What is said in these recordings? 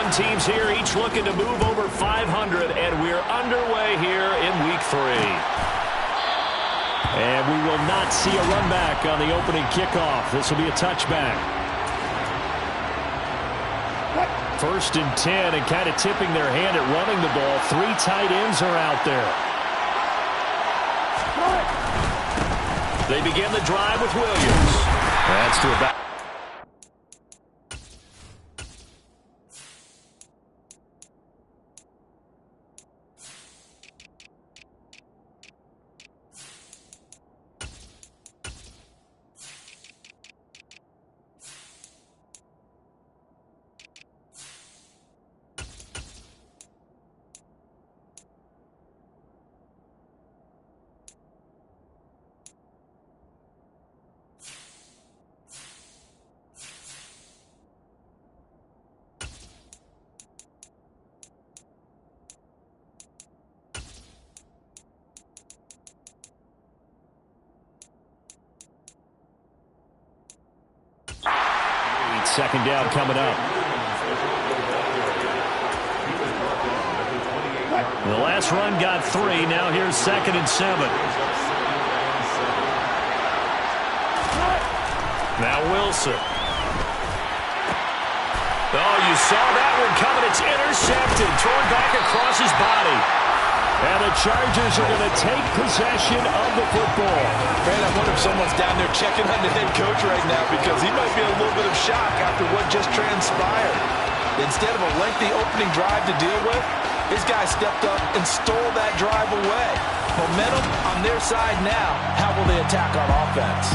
run teams here, each looking to move over 500, and we're underway here in Week 3. And we will not see a run back on the opening kickoff. This will be a touchback. 1st and 10, and kind of tipping their hand at running the ball. 3 tight ends are out there. They begin the drive with Williams. That's to about... Second down coming up. The last run got 3. Now here's 2nd and 7. Now Wilson. Oh, you saw that one coming. It's intercepted. Thrown back across his body. And the Chargers are going to take possession of the football. Man, I wonder if someone's down there checking on the head coach right now, because he might be in a little bit of shock after what just transpired. Instead of a lengthy opening drive to deal with, his guy stepped up and stole that drive away. Momentum on their side now. How will they attack on offense?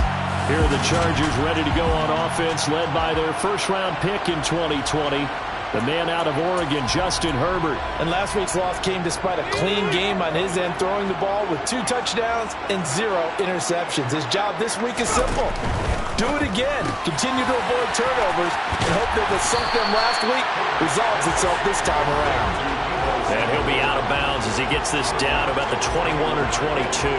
Here are the Chargers ready to go on offense, led by their first-round pick in 2020. The man out of Oregon, Justin Herbert. And last week's loss came despite a clean game on his end, throwing the ball with 2 touchdowns and 0 interceptions. His job this week is simple. Do it again. Continue to avoid turnovers and hope that what sunk them last week resolves itself this time around. And he'll be out of bounds as he gets this down about the 21 or 22.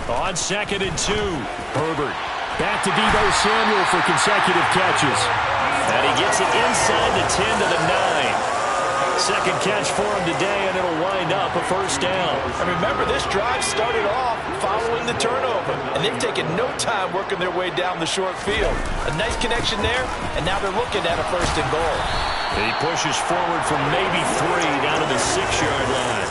On 2nd and 2, Herbert back to Deebo Samuel for consecutive catches. And he gets it inside the 10 to the 9. Second catch for him today, and it'll wind up a first down. And remember, this drive started off following the turnover, and they've taken no time working their way down the short field. A nice connection there, and now they're looking at a 1st and goal. He pushes forward from maybe 3 down to the 6-yard line.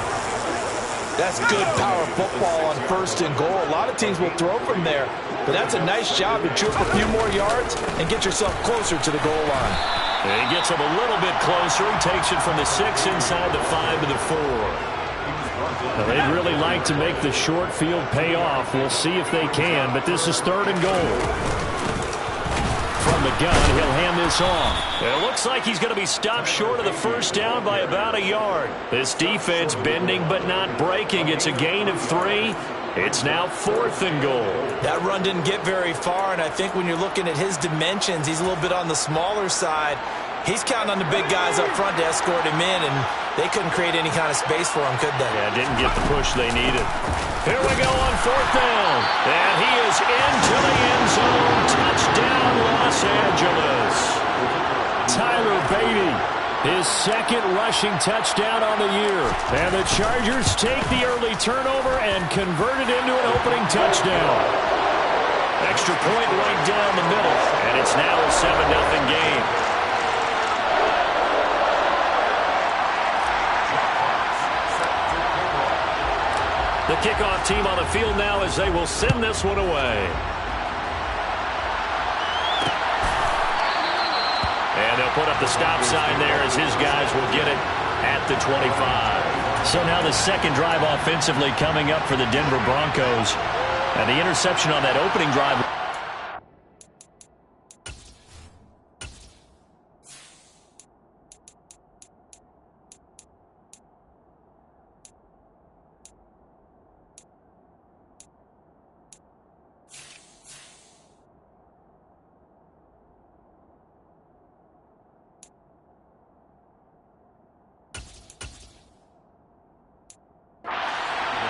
That's good power football on 1st and goal. A lot of teams will throw from there, but that's a nice job to chew up a few more yards and get yourself closer to the goal line. And he gets him a little bit closer. He takes it from the 6 inside the 5 to the 4. Now, they'd really like to make the short field pay off. We'll see if they can, but this is 3rd and goal. From the gun, he'll hand this off. It looks like he's going to be stopped short of the first down by about a yard. This defense bending but not breaking. It's a gain of 3. It's now 4th and goal. That run didn't get very far, and I think when you're looking at his dimensions, he's a little bit on the smaller side. He's counting on the big guys up front to escort him in, and they couldn't create any kind of space for him, could they? Yeah, didn't get the push they needed. Here we go on 4th down. And he is into the end zone. Touchdown, Los Angeles. Tyler Beatty, his 2nd rushing touchdown on the year. And the Chargers take the early turnover and convert it into an opening touchdown. Extra point right down the middle, and it's now a 7-0 game. The kickoff team on the field now as they will send this one away. And they'll put up the stop sign there as his guys will get it at the 25. So now the 2nd drive offensively coming up for the Denver Broncos. And the interception on that opening drive.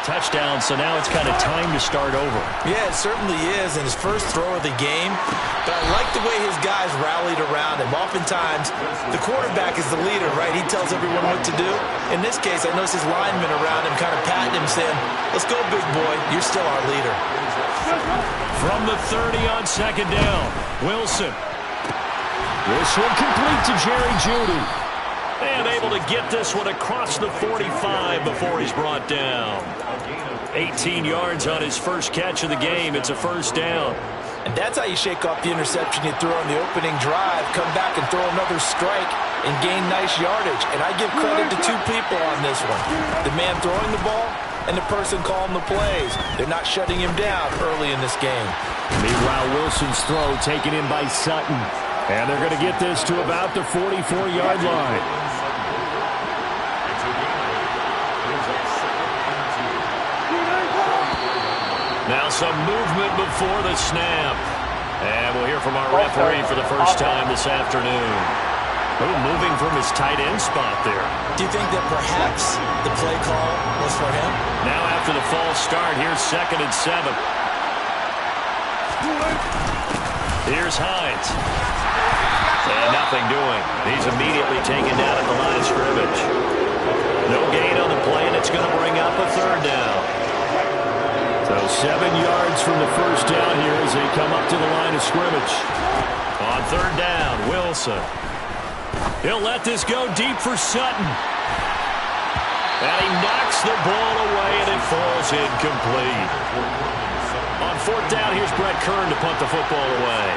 touchdown, so now it's kind of time to start over. Yeah, it certainly is in his first throw of the game. But I like the way his guys rallied around him. Oftentimes, the quarterback is the leader, right? He tells everyone what to do. In this case, I noticed his linemen around him kind of patting him, saying, let's go, big boy. You're still our leader. From the 30 on second down, Wilson. This one complete to Jerry Jeudy. And able to get this one across the 45 before he's brought down. 18 yards on his first catch of the game. It's a first down. And that's how you shake off the interception you threw on the opening drive. Come back and throw another strike and gain nice yardage. And I give credit to two people on this one. The man throwing the ball and the person calling the plays. They're not shutting him down early in this game. Meanwhile, Wilson's throw taken in by Sutton. And they're going to get this to about the 44-yard line. Now some movement before the snap. And we'll hear from our referee for the first time this afternoon. Oh, moving from his tight end spot there. Do you think that perhaps the play call was for him? Now after the false start, here's 2nd and 7. Here's Hines. And nothing doing. He's immediately taken down at the line of scrimmage. No gain on the play, and it's going to bring up a third down. So 7 yards from the first down here as they come up to the line of scrimmage. On third down, Wilson. He'll let this go deep for Sutton. And he knocks the ball away, and it falls incomplete. On fourth down, here's Brett Kern to punt the football away.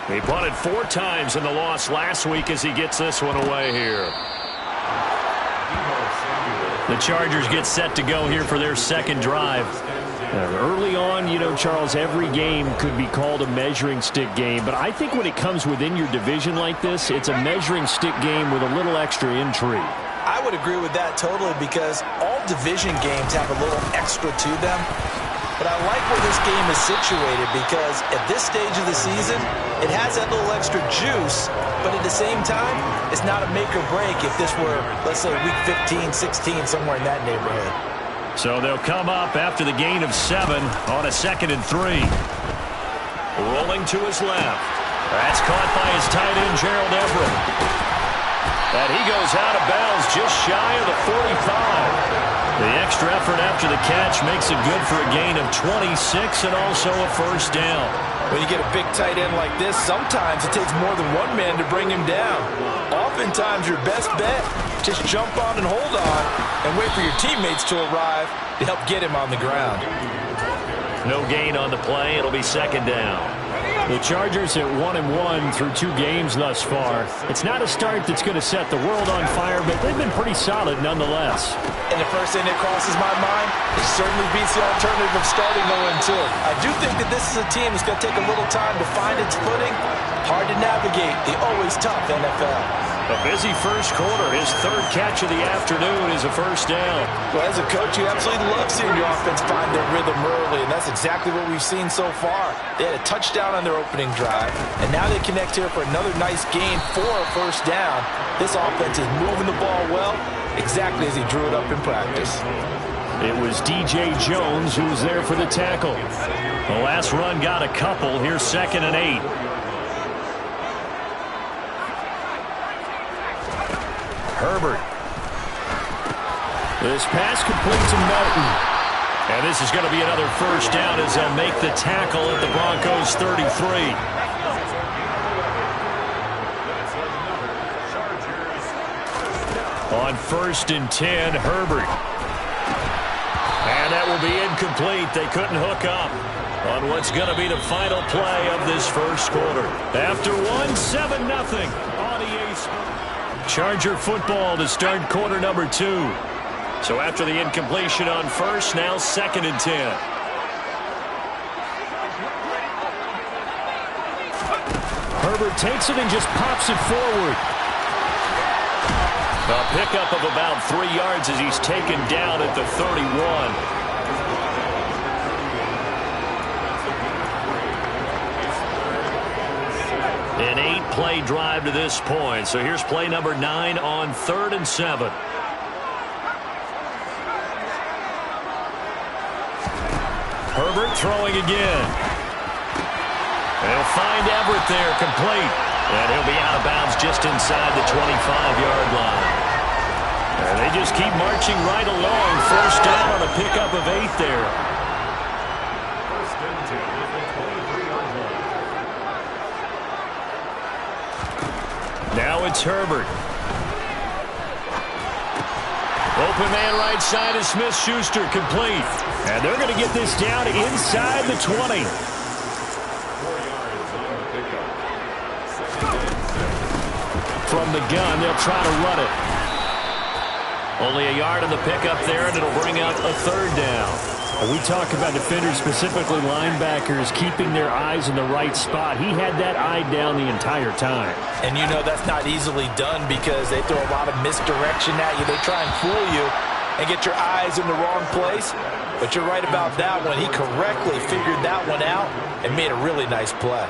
He punted 4 times in the loss last week as he gets this one away here. The Chargers get set to go here for their second drive. Early on, you know, Charles, every game could be called a measuring stick game. But I think when it comes within your division like this, it's a measuring stick game with a little extra intrigue. I would agree with that totally because all division games have a little extra to them. But I like where this game is situated because at this stage of the season, it has that little extra juice, but at the same time, it's not a make or break if this were, let's say, week 15, 16, somewhere in that neighborhood. So they'll come up after the gain of 7 on a 2nd and 3. Rolling to his left. That's caught by his tight end, Gerald Everett. And he goes out of bounds just shy of the 45. The extra effort after the catch makes it good for a gain of 26 and also a first down. When you get a big tight end like this, sometimes it takes more than one man to bring him down. Oftentimes, your best bet, just jump on and hold on and wait for your teammates to arrive to help get him on the ground. No gain on the play. It'll be 2nd down. The Chargers at 1-1 through 2 games thus far. It's not a start that's going to set the world on fire, but they've been pretty solid nonetheless. And the first thing that crosses my mind, it certainly beats the alternative of starting 0-2. I do think that this is a team that's going to take a little time to find its footing. Hard to navigate the always tough NFL. A busy first quarter. His 3rd catch of the afternoon is a first down. Well, as a coach, you absolutely love seeing your offense find their rhythm early, and that's exactly what we've seen so far. They had a touchdown on their opening drive, and now they connect here for another nice gain for a first down. This offense is moving the ball well, exactly as he drew it up in practice. It was DJ Jones who was there for the tackle. The last run got a couple. Here's 2nd and 8. Herbert. This pass complete to Melton. And this is going to be another first down as they'll make the tackle at the Broncos 33. On 1st and 10, Herbert. And that will be incomplete. They couldn't hook up on what's going to be the final play of this first quarter. After 7-0 on EA Sports. Charger football to start quarter number 2. So after the incompletion on 1st, now 2nd and 10. Herbert takes it and just pops it forward. A pickup of about 3 yards as he's taken down at the 31. An 8-play drive to this point. So here's play number 9 on 3rd and 7. Herbert throwing again. They'll find Everett there, complete. And he'll be out of bounds just inside the 25-yard line. And they just keep marching right along. First down on a pickup of 8 there. Now it's Herbert. Open man right side is Smith-Schuster, complete. And they're going to get this down inside the 20. From the gun, they'll try to run it. Only a yard on the pickup there, and it'll bring up a third down. We talk about defenders, specifically linebackers, keeping their eyes in the right spot. He had that eye down the entire time. And you know that's not easily done because they throw a lot of misdirection at you. They try and fool you and get your eyes in the wrong place. But you're right about that one. He correctly figured that one out and made a really nice play.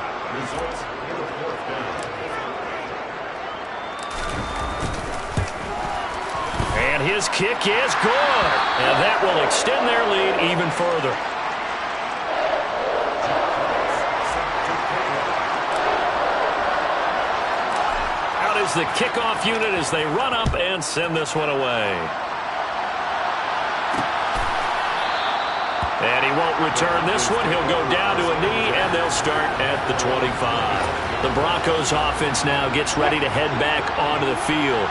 And his kick is good. And that will extend their lead even further. Out is the kickoff unit as they run up and send this one away. And he won't return this one. He'll go down to a knee, and they'll start at the 25. The Broncos offense now gets ready to head back onto the field.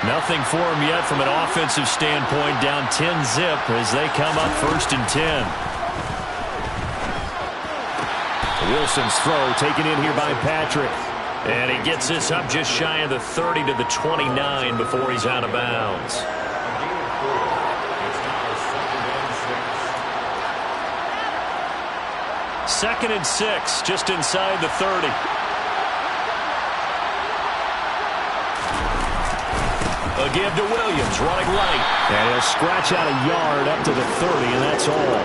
Nothing for him yet from an offensive standpoint, down 10-zip as they come up 1st and 10. Wilson's throw taken in here by Patrick. And he gets this up just shy of the 30 to the 29 before he's out of bounds. Second and 6, just inside the 30. A give to Williams, running right. And he'll scratch out a yard up to the 30, and that's all.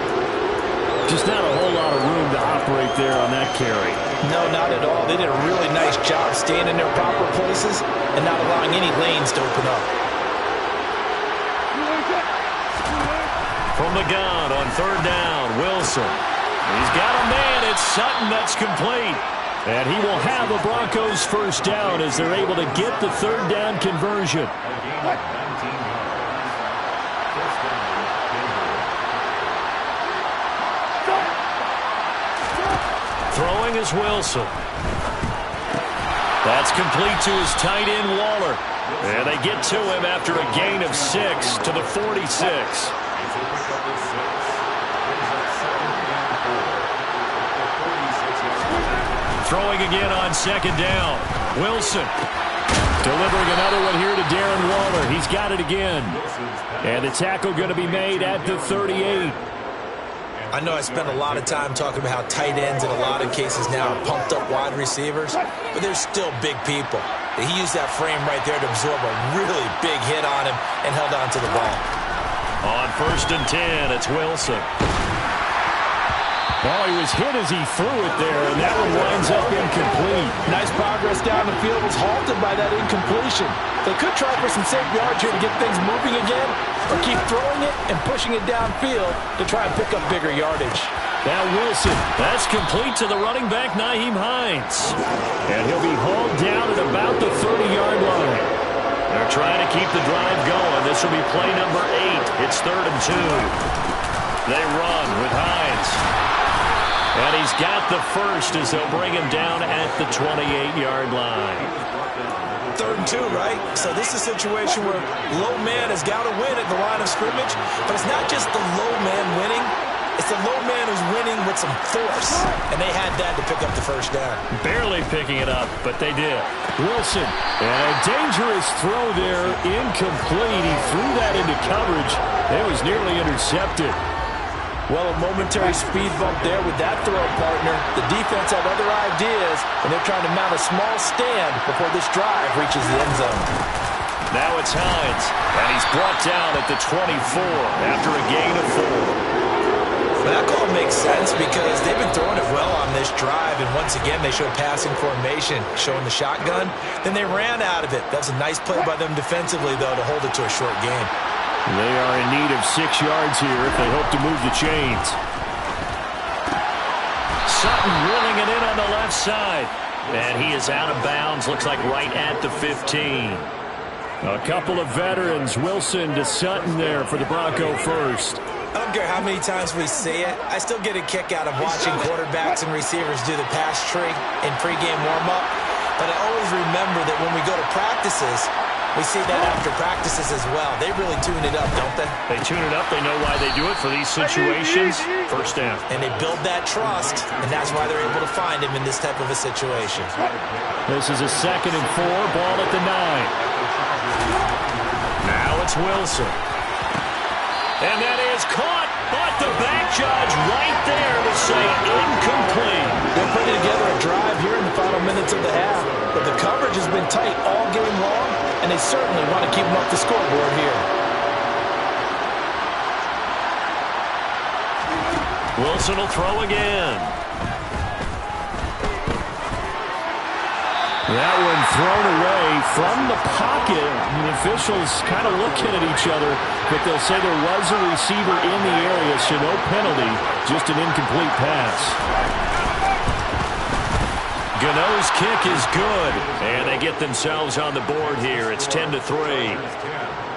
Just not a whole lot of room to operate there on that carry. No, not at all. They did a really nice job staying in their proper places and not allowing any lanes to open up. From the gun on 3rd down, Wilson. He's got a man. It's Sutton that's complete. And he will have the Broncos first down as they're able to get the 3rd down conversion. Throwing is Wilson. That's complete to his tight end, Waller. And they get to him after a gain of 6 to the 46. Throwing again on 2nd down. Wilson delivering another one here to Darren Waller. He's got it again. And the tackle going to be made at the 38. I know I spent a lot of time talking about how tight ends in a lot of cases now are pumped up wide receivers, but they're still big people. He used that frame right there to absorb a really big hit on him and held on to the ball. On 1st and 10, it's Wilson. Oh, he was hit as he threw it there, and that one winds up incomplete. Nice progress down the field, was halted by that incompletion. They could try for some safe yards here to get things moving again, or keep throwing it and pushing it downfield to try and pick up bigger yardage. Now Wilson, that's complete to the running back, Nyheim Hines. And he'll be hauled down at about the 30-yard line. They're trying to keep the drive going. This will be play number 8. It's 3rd and 2. They run with Hines. And he's got the first as they'll bring him down at the 28-yard line. 3rd and 2, right? So this is a situation where low man has got to win at the line of scrimmage, but it's not just the low man winning. It's the low man who's winning with some force, and they had that to pick up the first down. Barely picking it up, but they did. Wilson, and a dangerous throw there, incomplete. He threw that into coverage. It was nearly intercepted. Well, a momentary speed bump there with that throw partner. The defense had other ideas, and they're trying to mount a small stand before this drive reaches the end zone. Now it's Hines, and he's brought down at the 24 after a gain of 4. Well, that call makes sense because they've been throwing it well on this drive, and once again they showed passing formation, showing the shotgun. Then they ran out of it. That was a nice play by them defensively, though, to hold it to a short gain. They are in need of 6 yards here if they hope to move the chains. Sutton reeling it in on the left side. And he is out of bounds. Looks like right at the 15. A couple of veterans, Wilson to Sutton there for the Bronco first. I don't care how many times we see it. I still get a kick out of watching quarterbacks and receivers do the pass tree in pregame warm-up. But I always remember that when we go to practices, we see that after practices as well. They really tune it up, don't they? They tune it up. They know why they do it for these situations. First down. And they build that trust, and that's why they're able to find him in this type of a situation. This is a 2nd and 4, ball at the 9. Now it's Wilson. And that is caught, but the back judge right there to say incomplete. They're putting together a drive here in the final minutes of the half, but the coverage has been tight all game long, and they certainly want to keep them off the scoreboard here. Wilson will throw again. That one thrown away from the pocket. The officials kind of looking at each other, but they'll say there was a receiver in the area, so no penalty, just an incomplete pass. Gano's kick is good, and they get themselves on the board here. It's 10-3.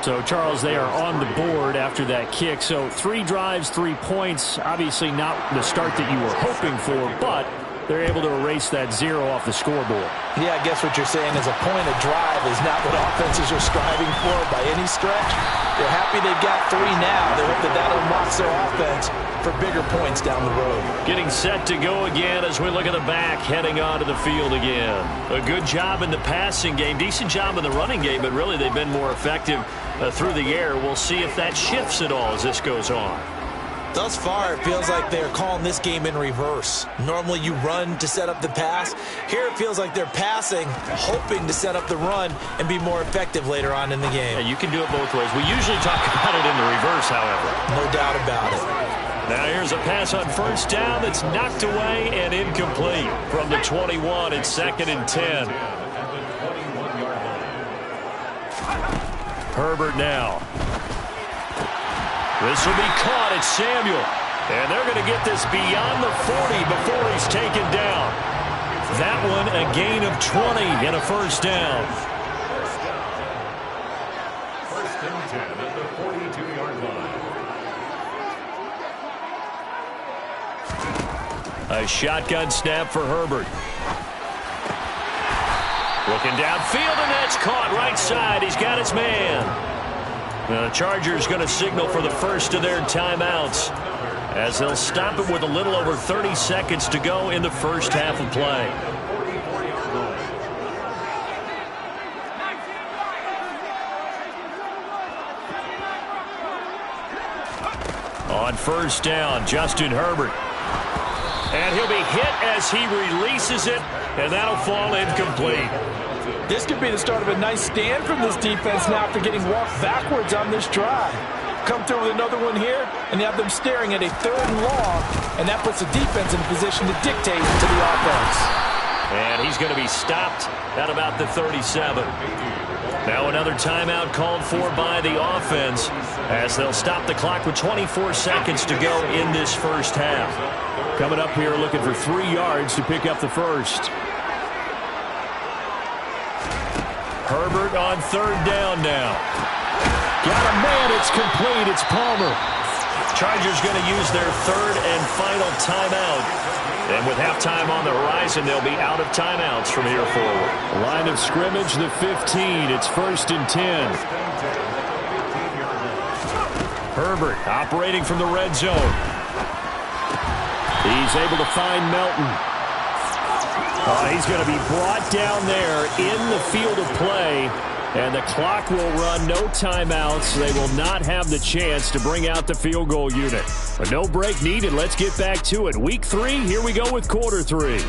So, Charles, they are on the board after that kick. So 3 drives, 3 points. Obviously not the start that you were hoping for, but they're able to erase that 0 off the scoreboard. Yeah, I guess what you're saying is a point of drive is not what offenses are striving for by any stretch. They're happy they've got 3 now. They hope that unlocks their offense for bigger points down the road. Getting set to go again as we look at the back, heading onto the field again. A good job in the passing game, decent job in the running game, but really they've been more effective through the air. We'll see if that shifts at all as this goes on. Thus far, it feels like they're calling this game in reverse. Normally you run to set up the pass. Here it feels like they're passing, hoping to set up the run and be more effective later on in the game. Yeah, you can do it both ways. We usually talk about it in the reverse, however. No doubt about it. Now here's a pass on first down that's knocked away and incomplete from the 21. It's 2nd and 10. Herbert now. This will be caught. It's Samuel. And they're going to get this beyond the 40 before he's taken down. That one a gain of 20 and a first down. First and 10 at the 42-yard line. A shotgun snap for Herbert. Looking downfield, and that's caught right side. He's got his man. The Chargers going to signal for the first of their timeouts as they'll stop it with a little over 30 seconds to go in the first half of play. On first down, Justin Herbert. And he'll be hit as he releases it, and that'll fall incomplete. This could be the start of a nice stand from this defense now after getting walked backwards on this drive. Come through with another one here, and you have them staring at a 3rd and long, and that puts the defense in a position to dictate to the offense. And he's going to be stopped at about the 37. Now another timeout called for by the offense as they'll stop the clock with 24 seconds to go in this first half. Coming up here looking for 3 yards to pick up the first. Herbert on 3rd down now. Got a man, it's complete, it's Palmer. Chargers going to use their 3rd and final timeout. And with halftime on the horizon, they'll be out of timeouts from here forward. Line of scrimmage, the 15. It's 1st and 10. Herbert operating from the red zone. He's able to find Melton. He's going to be brought down there in the field of play, and the clock will run, no timeouts. They will not have the chance to bring out the field goal unit. But no break needed. Let's get back to it. Week 3, here we go with quarter 3.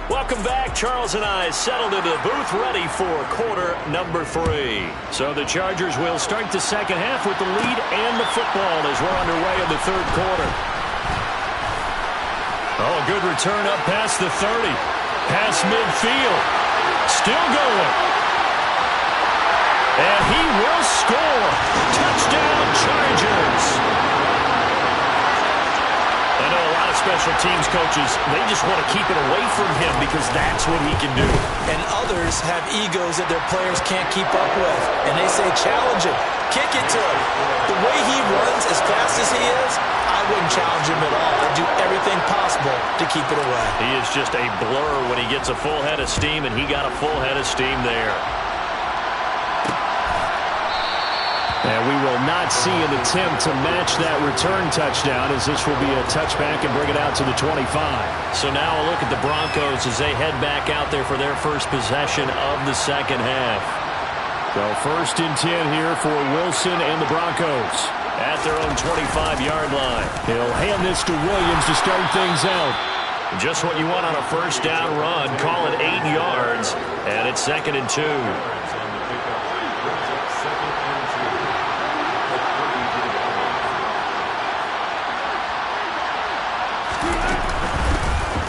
Welcome back. Charles and I settled into the booth ready for quarter number 3. So the Chargers will start the second half with the lead and the football as we're underway in the 3rd quarter. Oh, a good return up past the 30. Past midfield. Still going. And he will score. Touchdown, Chargers. I know a lot of special teams' coaches, they just want to keep it away from him because that's what he can do. And others have egos that their players can't keep up with. And they say, challenge him, kick it to him. The way he runs as fast as he is, I wouldn't challenge him at all. I'd do everything possible to keep it away. He is just a blur when he gets a full head of steam, and he got a full head of steam there. And we will not see an attempt to match that return touchdown, as this will be a touchback and bring it out to the 25. So now a look at the Broncos as they head back out there for their first possession of the second half. So 1st and 10 here for Wilson and the Broncos at their own 25-yard line. He'll hand this to Williams to start things out. Just what you want on a first down run. Call it 8 yards, and it's 2nd and 2.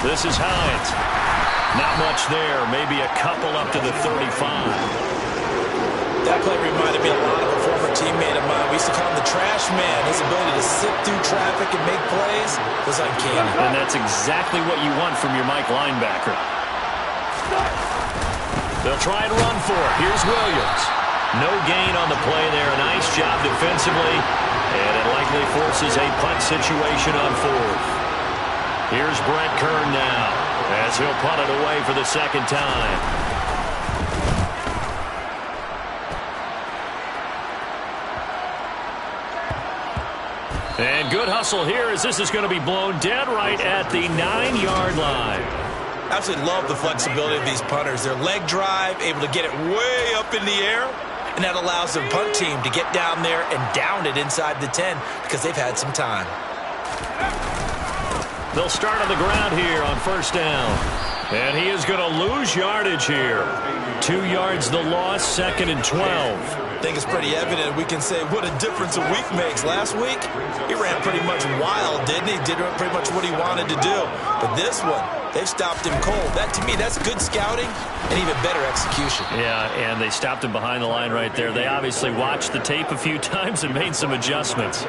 This is Hines. Not much there. Maybe a couple up to the 35. That play reminded me a lot of a former teammate of mine. We used to call him the trash man. His ability to sift through traffic and make plays was uncanny. And that's exactly what you want from your Mike linebacker. They'll try and run for it. Here's Williams. No gain on the play there. Nice job defensively. And it likely forces a punt situation on 4th. Here's Brett Kern now as he'll punt it away for the second time. And good hustle here as this is going to be blown dead right at the 9-yard line. Absolutely love the flexibility of these punters. Their leg drive, able to get it way up in the air, and that allows their punt team to get down there and down it inside the 10 because they've had some time. They'll start on the ground here on first down. And he is going to lose yardage here. 2 yards the loss, 2nd and 12. I think it's pretty evident. We can say what a difference a week makes. Last week, he ran pretty much wild, didn't he? Did pretty much what he wanted to do. But this one, they've stopped him cold. That, to me, that's good scouting and even better execution. Yeah, and they stopped him behind the line right there. They obviously watched the tape a few times and made some adjustments.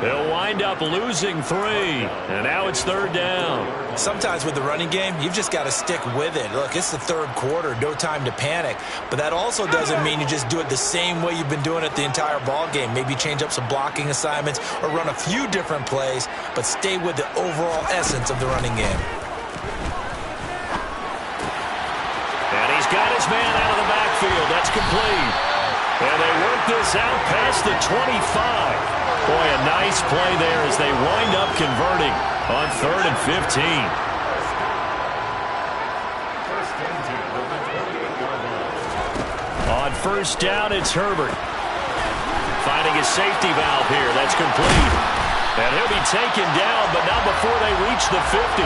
They'll wind up losing 3, and now it's 3rd down. Sometimes with the running game, you've just got to stick with it. Look, it's the 3rd quarter, no time to panic. But that also doesn't mean you just do it the same way you've been doing it the entire ball game. Maybe change up some blocking assignments or run a few different plays, but stay with the overall essence of the running game. And he's got his man out of the backfield. That's complete. And they work this out past the 25. Boy, a nice play there as they wind up converting on 3rd and 15. On first down, it's Herbert. Finding his safety valve here. That's complete. And he'll be taken down, but not before they reach the 50.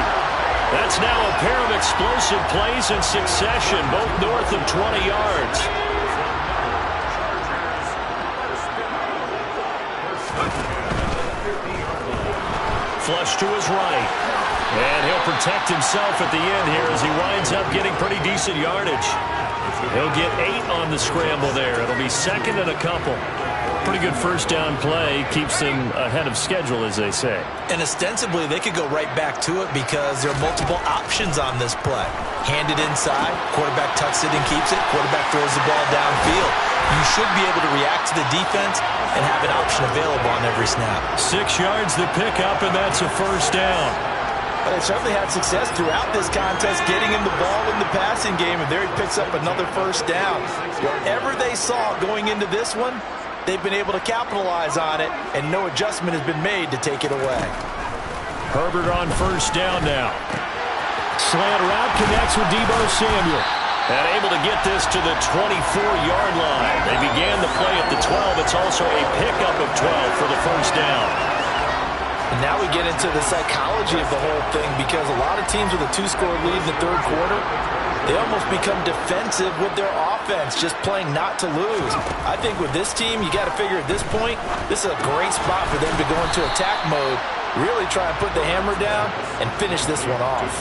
That's now a pair of explosive plays in succession, both north of 20 yards. Flush to his right. And he'll protect himself at the end here as he winds up getting pretty decent yardage. He'll get 8 on the scramble there. It'll be 2nd and a couple. Pretty good first down play. Keeps them ahead of schedule, as they say. And ostensibly, they could go right back to it because there are multiple options on this play. Hand it inside, quarterback tucks it and keeps it, quarterback throws the ball downfield. You should be able to react to the defense and have an option available on every snap. 6 yards the pickup, and that's a first down. But they certainly had success throughout this contest getting him the ball in the passing game, and there he picks up another first down. Whatever they saw going into this one, they've been able to capitalize on it, and no adjustment has been made to take it away. Herbert on first down now. Slant route connects with Deebo Samuel. And able to get this to the 24-yard line. They began the play at the 12. It's also a pickup of 12 for the first down. And now we get into the psychology of the whole thing because a lot of teams with a 2-score lead in the 3rd quarter, they almost become defensive with their offense, just playing not to lose. I think with this team, you got to figure at this point, this is a great spot for them to go into attack mode, really try and put the hammer down and finish this one off.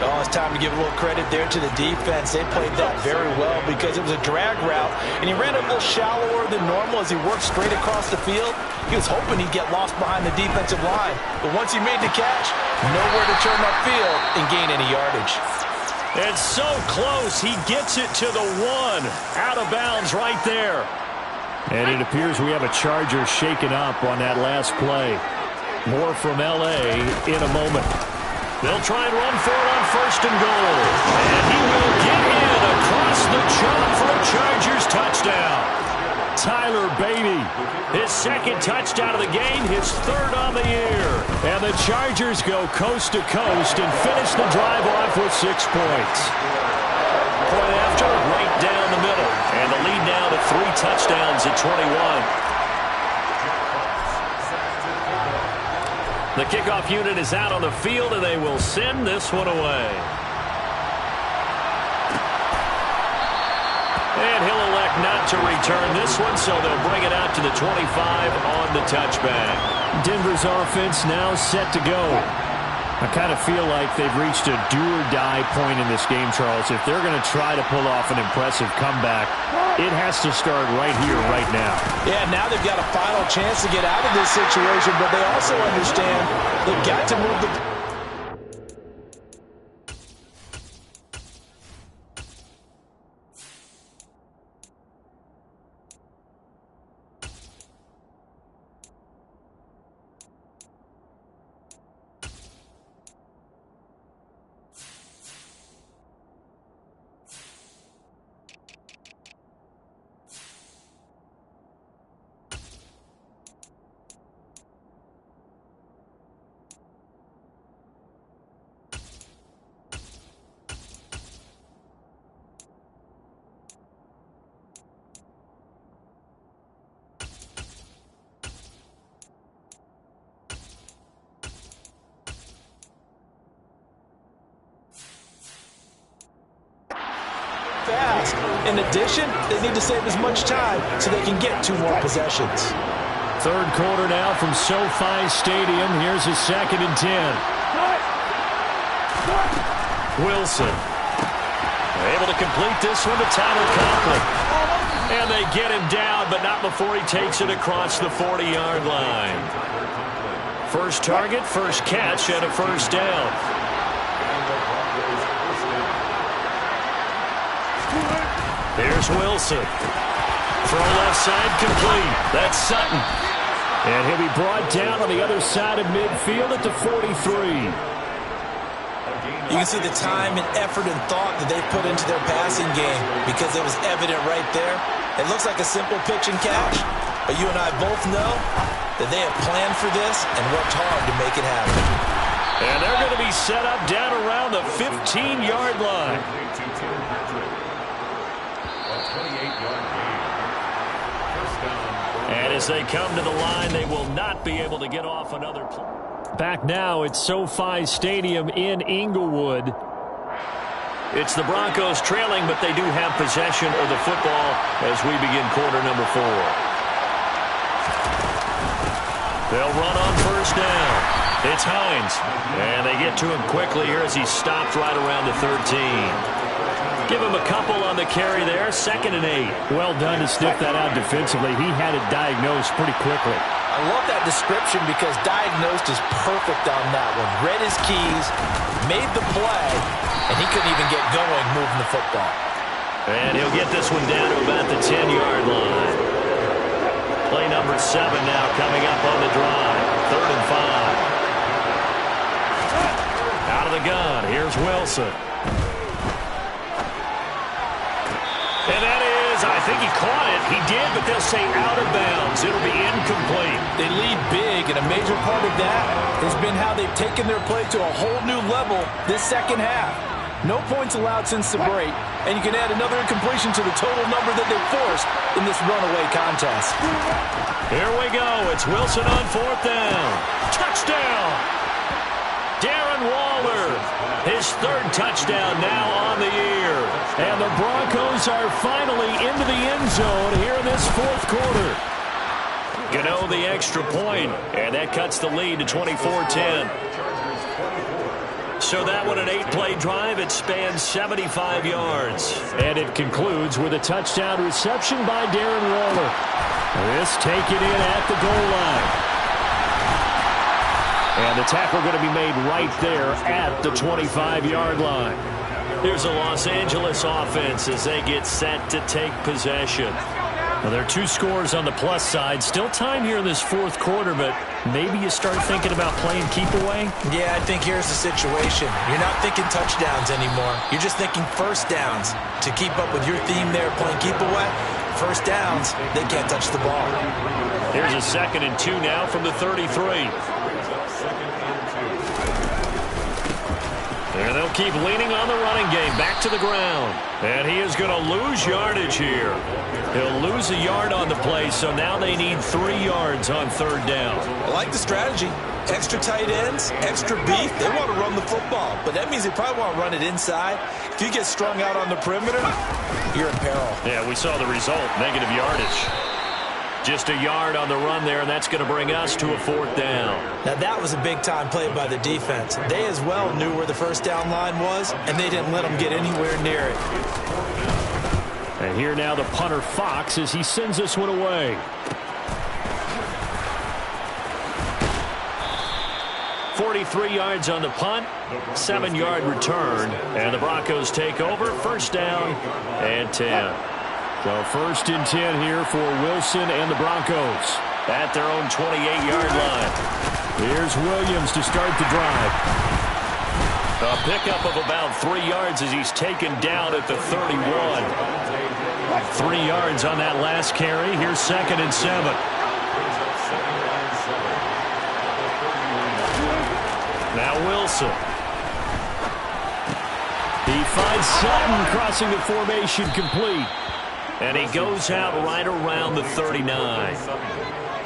Oh, it's time to give a little credit there to the defense. They played that very well because it was a drag route, and he ran a little shallower than normal as he worked straight across the field. He was hoping he'd get lost behind the defensive line, but once he made the catch, nowhere to turn upfield and gain any yardage. It's so close. He gets it to the 1. Out of bounds right there. And it appears we have a Charger shaken up on that last play. More from L.A. in a moment. They'll try and run for it on 1st and goal. And he will get in across the chop for a Chargers touchdown. Tyler Beatty, his 2nd touchdown of the game, his 3rd on the year. And the Chargers go coast to coast and finish the drive off with 6 points. Point after, right down the middle. And the lead now to 3 touchdowns at 21. The kickoff unit is out on the field, and they will send this one away. And he'll elect not to return this one, so they'll bring it out to the 25 on the touchback. Denver's offense now set to go. I kind of feel like they've reached a do-or-die point in this game, Charles. If they're going to try to pull off an impressive comeback, it has to start right here, right now. Yeah, now they've got a final chance to get out of this situation, but they also understand they've got to move the... fast. In addition, they need to save as much time so they can get 2 more possessions. 3rd quarter now from SoFi Stadium. Here's a 2nd and 10. Wilson able to complete this one to Tyler Conklin. And they get him down, but not before he takes it across the 40-yard line. First target, first catch, and a 1st down. Here's Wilson. Throw left side complete. That's Sutton. And he'll be brought down on the other side of midfield at the 43. You can see the time and effort and thought that they put into their passing game because it was evident right there. It looks like a simple pitch and catch, but you and I both know that they have planned for this and worked hard to make it happen. And they're going to be set up down around the 15-yard line. And as they come to the line, they will not be able to get off another play. Back now at SoFi Stadium in Inglewood. It's the Broncos trailing, but they do have possession of the football as we begin quarter number 4. They'll run on 1st down. It's Hines. And they get to him quickly here as he stopped right around the 13. Give him a couple on the carry there. 2nd and 8. Well done to sniff that out defensively. He had it diagnosed pretty quickly. I love that description because diagnosed is perfect on that one. Read his keys, made the play, and he couldn't even get going moving the football. And he'll get this one down to about the 10-yard line. Play number 7 now coming up on the drive. 3rd and 5. Out of the gun. Here's Wilson. And that is, I think he caught it. He did, but they'll say out of bounds. It'll be incomplete. They lead big, and a major part of that has been how they've taken their play to a whole new level this second half. No points allowed since the break, and you can add another incompletion to the total number that they've forced in this runaway contest. Here we go. It's Wilson on 4th down. Touchdown! Darren Waller, his 3rd touchdown now on the year. And the Broncos are finally into the end zone here in this 4th quarter. Gano the extra point, and that cuts the lead to 24-10. So that one, an 8-play drive. It spans 75 yards. And it concludes with a touchdown reception by Darren Waller. This taken in at the goal line. And the tackle going to be made right there at the 25-yard line. Here's a Los Angeles offense as they get set to take possession. Well, there are 2 scores on the plus side. Still time here in this fourth quarter, but maybe you start thinking about playing keep away? Yeah, I think here's the situation. You're not thinking touchdowns anymore. You're just thinking first downs. To keep up with your theme there, playing keep away, first downs, they can't touch the ball. Here's a 2nd and 2 now from the 33. And they'll keep leaning on the running game. Back to the ground. And he is going to lose yardage here. He'll lose a yard on the play, so now they need 3 yards on 3rd down. I like the strategy. Extra tight ends, extra beef. They want to run the football, but that means they probably want to run it inside. If you get strung out on the perimeter, you're in peril. Yeah, we saw the result, negative yardage. Just a yard on the run there, and that's going to bring us to a 4th down. Now, that was a big-time play by the defense. They as well knew where the first down line was, and they didn't let them get anywhere near it. And here now the punter, Fox, as he sends this one away. 43 yards on the punt, 7-yard return, and the Broncos take over. 1st down and 10. So 1st and 10 here for Wilson and the Broncos at their own 28-yard line. Here's Williams to start the drive. A pickup of about 3 yards as he's taken down at the 31. 3 yards on that last carry. Here's 2nd and 7. Now Wilson. He finds Sutton crossing the formation complete. And he goes out right around the 39.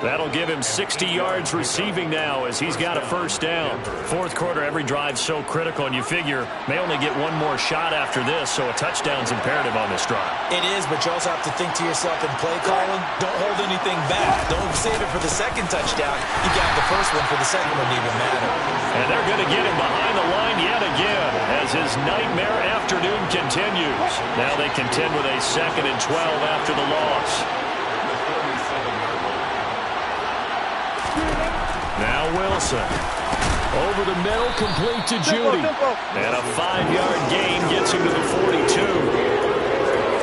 That'll give him 60 yards receiving now as he's got a 1st down. 4th quarter, every drive's so critical, and you figure may only get one more shot after this, so a touchdown's imperative on this drive. It is, but you also have to think to yourself in play calling, don't hold anything back. Don't save it for the 2nd touchdown. You got the 1st one for the 2nd one to even matter. And they're going to get him behind the line yet again as his nightmare afternoon continues. Now they contend with a 2nd and 12 after the loss. Now Wilson. Over the middle, complete to Judy. And a 5-yard gain gets him to the 42.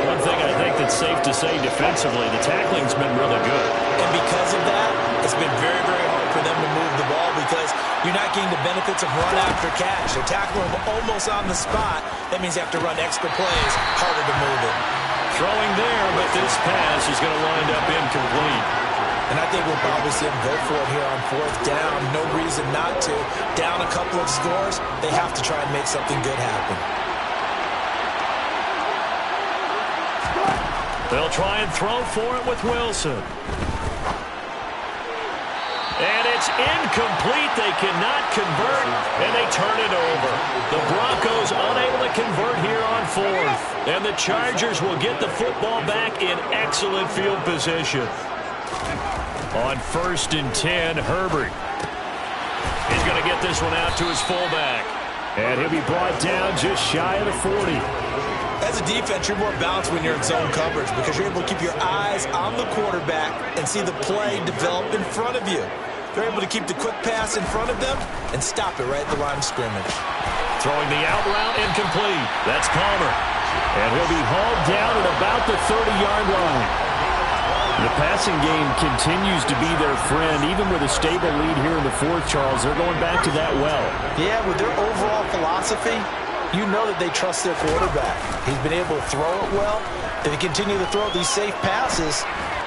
One thing I think that's safe to say defensively, the tackling's been really good. And because of that, it's been very, very hard for them to move the ball because you're not getting the benefits of run after catch. They're tackling them almost on the spot. That means you have to run extra plays, harder to move it. Throwing there, but this pass is going to wind up incomplete. And I think we'll probably see them go for it here on 4th down. No reason not to. Down a couple of scores, they have to try and make something good happen. They'll try and throw for it with Wilson. And it's incomplete. They cannot convert, and they turn it over. The Broncos unable to convert here on 4th. And the Chargers will get the football back in excellent field position. On 1st and 10, Herbert. He's going to get this one out to his fullback. And he'll be brought down just shy of the 40. As a defense, you're more balanced when you're in zone coverage because you're able to keep your eyes on the quarterback and see the play develop in front of you. They're able to keep the quick pass in front of them and stop it right at the line of scrimmage. Throwing the out route incomplete. That's Palmer. And he'll be hauled down at about the 30-yard line. The passing game continues to be their friend, even with a stable lead here in the 4th, Charles. They're going back to that well. Yeah, with their overall philosophy, you know that they trust their quarterback. He's been able to throw it well. If they continue to throw these safe passes,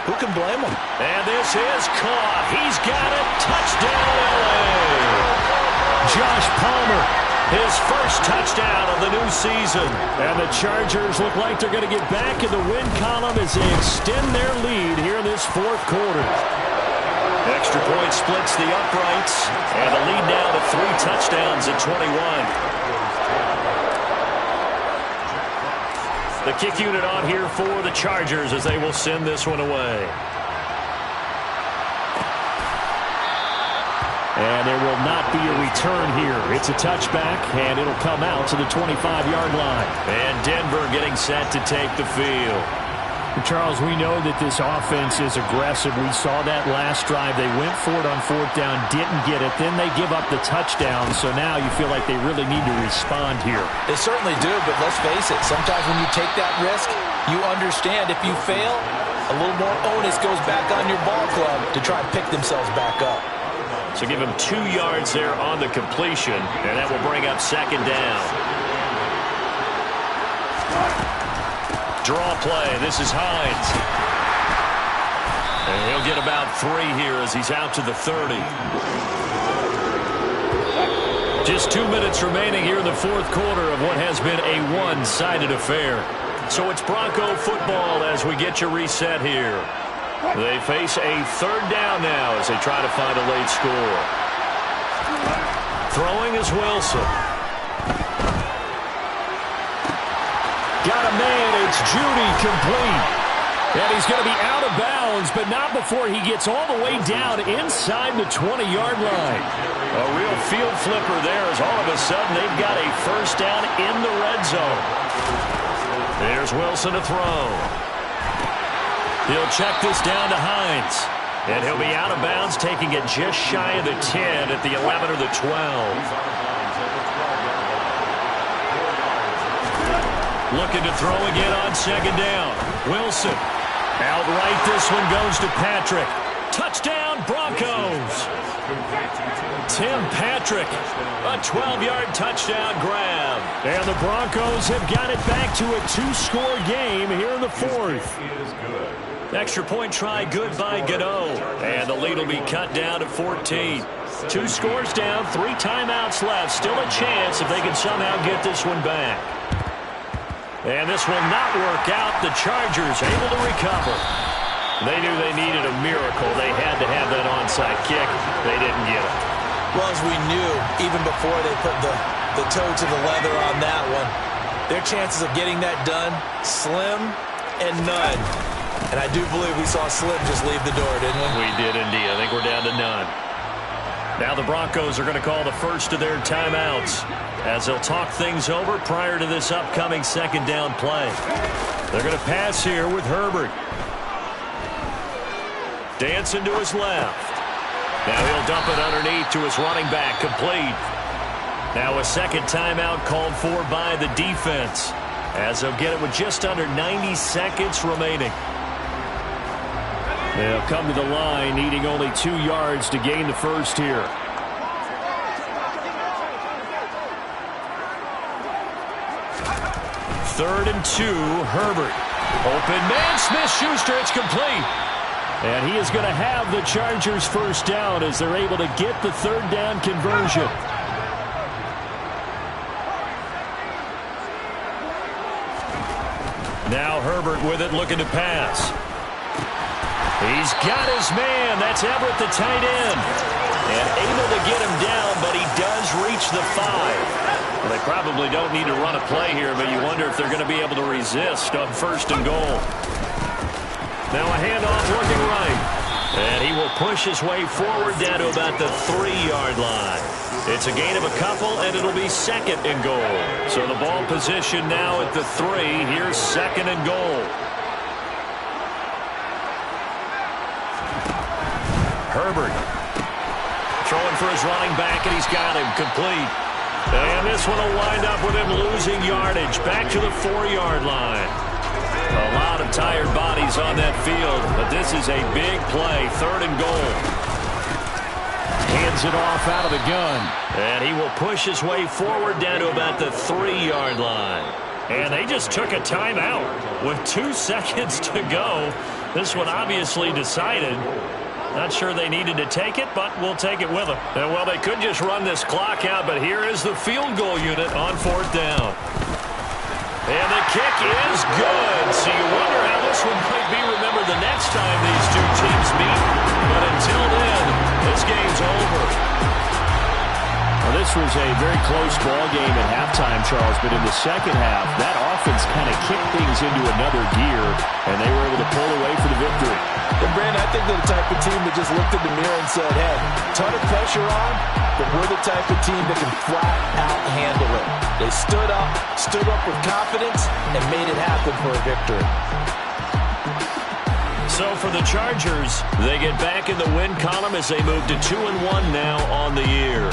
who can blame them? And this is caught. He's got it. Touchdown, LA. Josh Palmer. His first touchdown of the new season. And the Chargers look like they're going to get back in the win column as they extend their lead here in this 4th quarter. Extra point splits the uprights. And the lead now to 3 touchdowns at 21. The kick unit on here for the Chargers as they will send this one away. And there will not be a return here. It's a touchback, and it'll come out to the 25-yard line. And Denver getting set to take the field. Charles, we know that this offense is aggressive. We saw that last drive. They went for it on fourth down, didn't get it. Then they give up the touchdown. So now you feel like they really need to respond here. They certainly do, but let's face it. Sometimes when you take that risk, you understand if you fail, a little more onus goes back on your ball club to try and pick themselves back up. So give him 2 yards there on the completion, and that will bring up second down. Draw play. This is Hines. And he'll get about 3 here as he's out to the 30. Just 2 minutes remaining here in the fourth quarter of what has been a one-sided affair. So it's Bronco football as we get you reset here. They face a third down now as they try to find a late score. Throwing is Wilson. Got a man. It's Judy complete. And he's going to be out of bounds, but not before he gets all the way down inside the 20-yard line. A real field flipper there as all of a sudden they've got a first down in the red zone. There's Wilson to throw. He'll check this down to Hines. And he'll be out of bounds, taking it just shy of the 10 at the 11 or the 12. Looking to throw again on second down. Wilson. Outright, this one goes to Patrick. Touchdown, Broncos. Tim Patrick. A 12-yard touchdown grab. And the Broncos have got it back to a 2-score game here in the fourth. Extra point try good by Godot. And the lead will be cut down to 14. 2 scores down, 3 timeouts left. Still a chance if they can somehow get this one back. And this will not work out. The Chargers able to recover. They knew they needed a miracle. They had to have that onside kick. They didn't get it. Well, as we knew, even before they put the toe to the leather on that one, their chances of getting that done, slim and none. And I do believe we saw Slim just leave the door, didn't we? We did indeed. I think we're down to none. Now the Broncos are going to call the first of their timeouts as they'll talk things over prior to this upcoming second down play. They're going to pass here with Herbert. Dancing to his left. Now he'll dump it underneath to his running back, complete. Now a second timeout called for by the defense as they'll get it with just under 90 seconds remaining. They'll come to the line, needing only 2 yards to gain the first here. Third and 2, Herbert. Open man, Smith-Schuster, it's complete. And he is going to have the Chargers first down as they're able to get the third down conversion. Now Herbert with it, looking to pass. He's got his man. That's Everett, the tight end. And able to get him down, but he does reach the 5. Well, they probably don't need to run a play here, but you wonder if they're going to be able to resist on first and goal. Now a handoff looking right. And he will push his way forward down to about the 3-yard line. It's a gain of a couple, and it'll be second and goal. So the ball position now at the 3. Here's second and goal. Herbert throwing for his running back, and he's got him complete. And this one will wind up with him losing yardage back to the 4-yard line. A lot of tired bodies on that field, but this is a big play. Third and goal. Hands it off out of the gun. And he will push his way forward down to about the 3-yard line. And they just took a timeout with 2 seconds to go. This one obviously decided. Not sure they needed to take it, but we'll take it with them. And, well, they could just run this clock out, but here is the field goal unit on fourth down. And the kick is good. So you wonder how this one might be remembered the next time these two teams meet. But until then, this game's over. Well, this was a very close ball game at halftime, Charles, but in the second half, that offense kind of kicked things into another gear, and they were able to pull away for the victory. And Brandon, I think they're the type of team that just looked in the mirror and said, hey, ton of pressure on, but we're the type of team that can flat out handle it. They stood up with confidence, and made it happen for a victory. So for the Chargers, they get back in the win column as they move to 2-1 now on the year.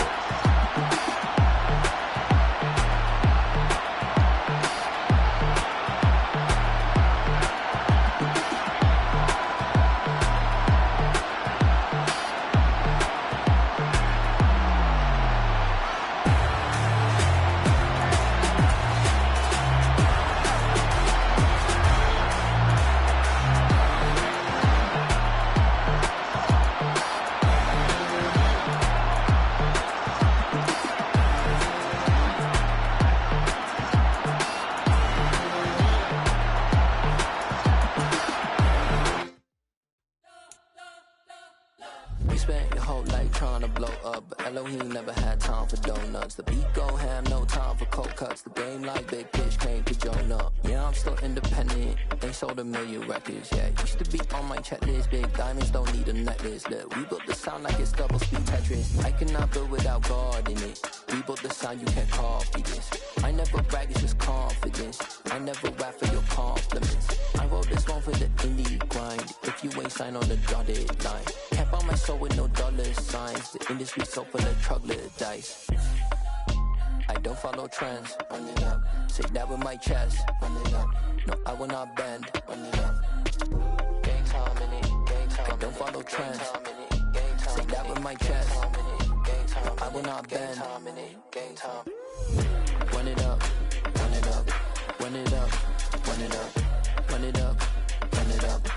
Spent your whole life trying to blow up, but Elohim never had time for donuts. The beat go ham, no time for cold cuts. The game like Big Pitch came to Jonah. Yeah, I'm still independent, ain't sold a million records. Yeah, used to be on my checklist. Big diamonds don't need a necklace. Look, we built the sound like it's double speed Tetris. I cannot build without God in it. We built the sound, you can't copy this. I never brag, it's just confidence. I never rap for your compliments. I wrote this one for the indie grind. If you ain't signed on the dotted line, can't buy my soul with no dollar signs. The industry so full of troglodytes. I don't follow trends. Run it up. Say that with my chest. Run it up. No, I will not bend. Run it up. Gang time in it. Gang time. I don't follow trends. Say that with my chest. No, I will not bend. Gang time. Run it up. Run it up. Run it up. Run it up. Run it up. Run it up.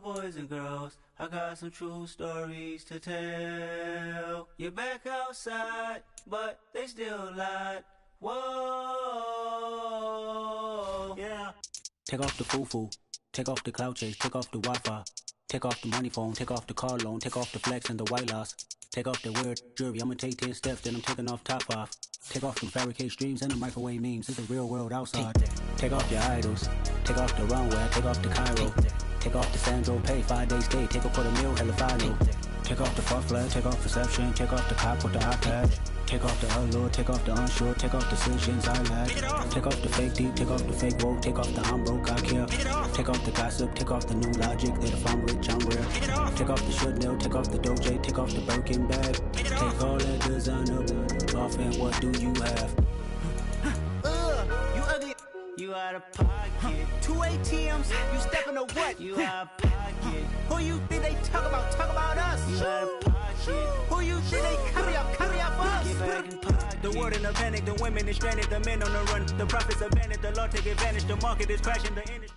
Boys and girls, I got some true stories to tell. You're back outside, but they still lied. Whoa, yeah. Take off the foo-foo, take off the cloud chase, take off the Wi-Fi, take off the money phone, take off the car loan, take off the flex and the white loss, take off the weird jewelry. I'ma take 10 steps, then I'm taking off top 5. Take off them fabricate streams and the microwave memes. It's the real world outside. Take off your idols, take off the runway, take off the Cairo. Take off the Sandro pay, 5 days stay, take a $250,000, hella final. Take off the far flag, take off perception, take off the cop with the iPad. Take off the allure, take off the unsure, take off decisions I lack. Take off the fake deep, take off the fake woke, take off the I'm broke, I care. Take off the gossip, take off the new logic that if I'm rich, I'm real. Take off the Chanel, take off the Doja, take off the Birkin bag. Take all that designer off and what do you have? You ugly. You out of pocket. 2 ATMs, you stepping to what? You out of pocket. Who you think they talk about? Talk about us. You out of pocket. Who you think they copy up for us? Get back in pocket. The world in a panic, the women is stranded, the men on the run. The profits abandoned, the law take advantage, the market is crashing, the industry.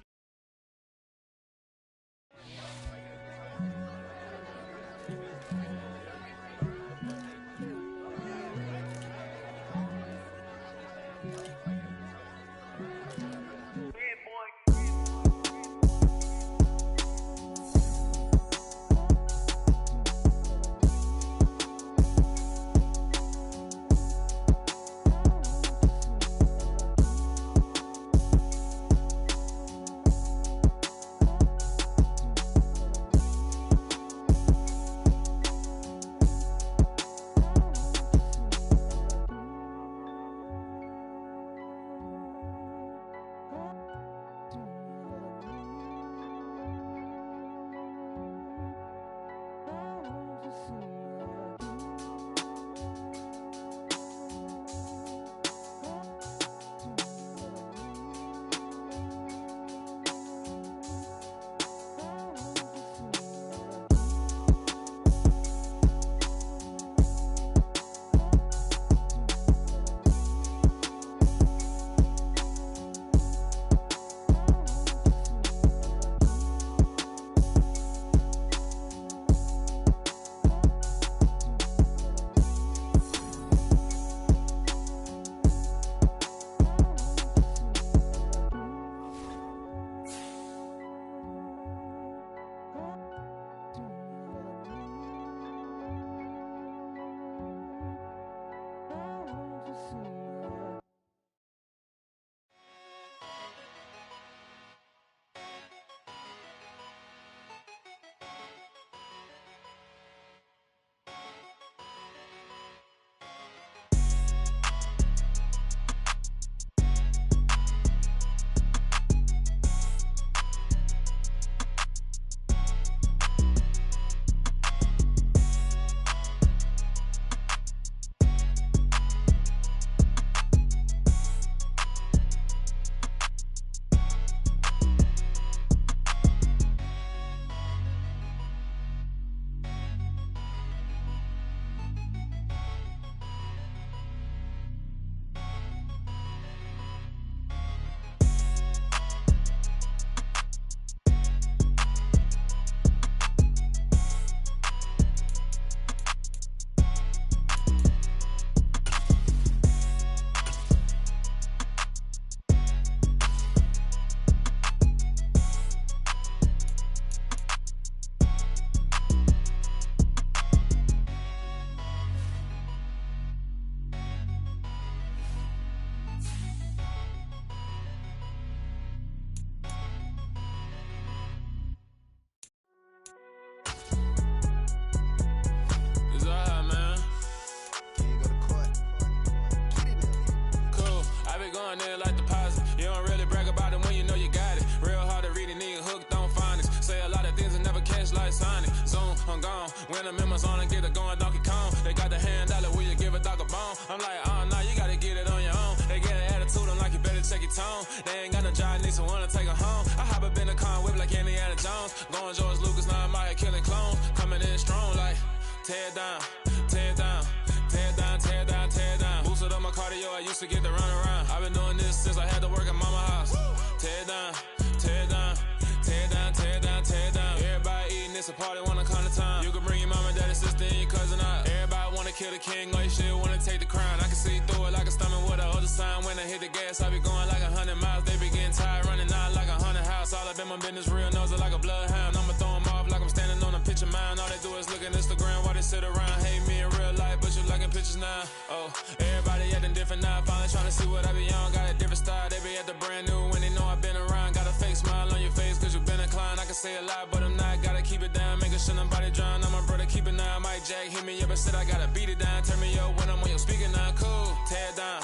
When the members on and get it going Donkey Kong. They got the hand dollar, will you give a dog a bone? I'm like, oh no, you gotta get it on your own. They get an attitude, I'm like, you better check your tone. They ain't got no job, need someone to take her home. I hop up in the car, whip like Indiana Jones. Going George Lucas, now I'm out here killing clones. Coming in strong like, tear down, tear down, tear down, tear down, tear down. Boosted up my cardio, I used to get to run around. I've been doing this since I had to work at mama house. Tear down, tear down, tear down, tear down, tear down. Everybody eating, it's a party, wanna come to time. You can bring your mama, daddy, sister, and your cousin out. Everybody wanna kill the king, or you shit wanna take the crown. I can see through it like a stomach with a other sign. When I hit the gas, I be going like 100 miles. They be getting tired, running out like 100 house. All up in my business, real nose it like a bloodhound. I'ma throw them off like I'm standing on a picture mine. All they do is look at Instagram while they sit around. Hate me in real life, but you liking pictures now. Oh, everybody acting different now. Finally trying to see what I be on. Got a different style, they be at the brand new when they know I've been around. Got a fake smile on your face cause you been inclined. I can say a lot, but I'm not. Gotta keep it down, make nigga, should nobody drown. I'm my brother, keep it now. Mike Jack hit me up and said I gotta beat it down. Turn me up when I'm on your speaker now. Cool, tear it down,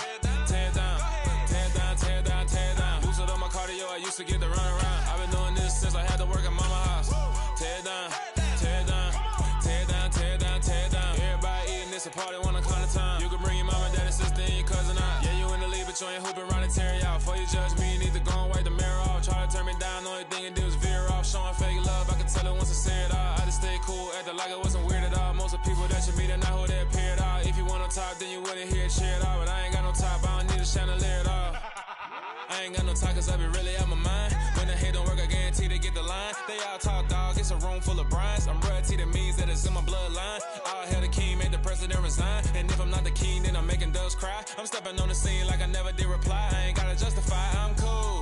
tear it down, tear it down, tear it down, tear it down. Boosted up my cardio, I used to get the run around. I've been doing this since I had to work at mama house. Tear it down, tear it down, tear it down, tear it down, tear it down. Everybody eating this a party, wanna count the time. You can bring your mama, daddy, sister, and your cousin out. Yeah, you in the league, but you ain't hooping around and tear it out. Before you judge me, you need to go and wipe the mirror off. Try to turn me down, the only thing you do is veer off. Showing fake love, I can tell it once I say it all. I just stay cool, acting like it wasn't weird at all. Most of the people that you meet are not who they appear at all. If you want on top, then you wouldn't hear it cheer at all. But I ain't got no top, I don't need a chandelier at all. I ain't got no talk, cause I be really out my mind. When the hate don't work, I guarantee they get the line. They all talk, dog, it's a room full of brines. I'm royalty, that means that it's in my bloodline. All hell the king, made the president resign. And if I'm not the king, then I'm making doves cry. I'm stepping on the scene like I never did reply. I ain't gotta justify, I'm cool.